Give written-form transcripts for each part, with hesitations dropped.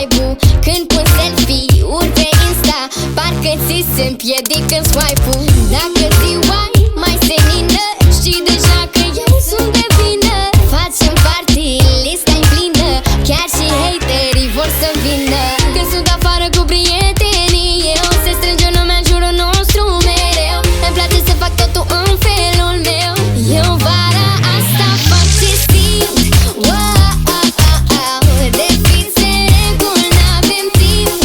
vibe-ul când pun selfie-uri pe Insta. Parcă ți se împiedică swipe-ul. Dacă ziua mai senină, știi deja că eu sunt de vină. Facem party, lista-i plină, chiar și haterii vor să vină. Când sunt afară cu prietenii, eu se strânge lumea în jurul nostru mereu. Îmi place să fac totul în felul meu. Eu vara asta fac ce simt. De fițe reguli n-avem timp.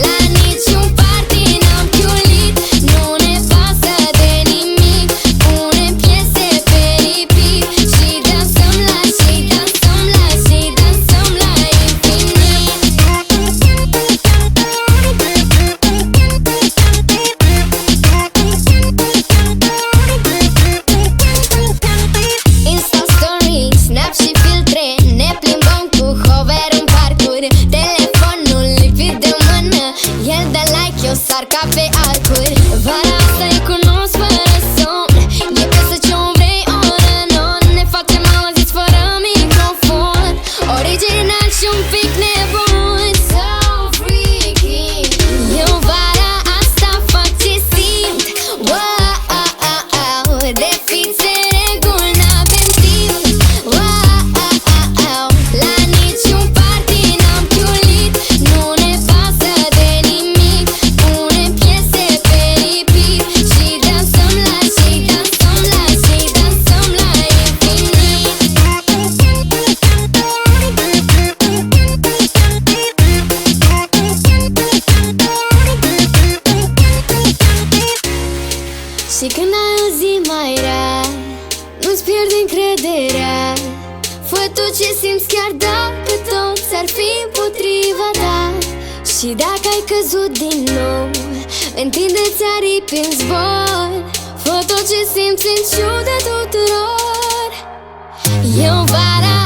La niciun party n-am chiulit. Nu ne pasă de nimic. Punem piese pe repeat și dansăm la, și dansăm la, și dansăm la infinit. Insta story, snap și filtre, ne plimbăm cu hover în parcuri. Telefonul lipit de mână, el dă like, eu sar ca pe arcuri. Vara asta e cu nos fără somn, e ca să ce-o vrei oră non. Ne facem auziți fără microfon, original și un pic nebun. So freaky. Eu vara asta fac ce simt. De fițe reguli n-avem timp. La niciun party n-am chiulit. Nu ne pasă de nimic. Punem piese pe repeat și dansăm la, și dansăm la, și dansăm la infinit. Și când ai o zi mai rea, nu-ți pierzi încrederea. Fă tot ce simți chiar dacă toți ar fi împotriva ta. Și dacă ai căzut din nou, întinde-ți aripi în zbor. Fă tot ce simți în ciuda tuturor. Eu vara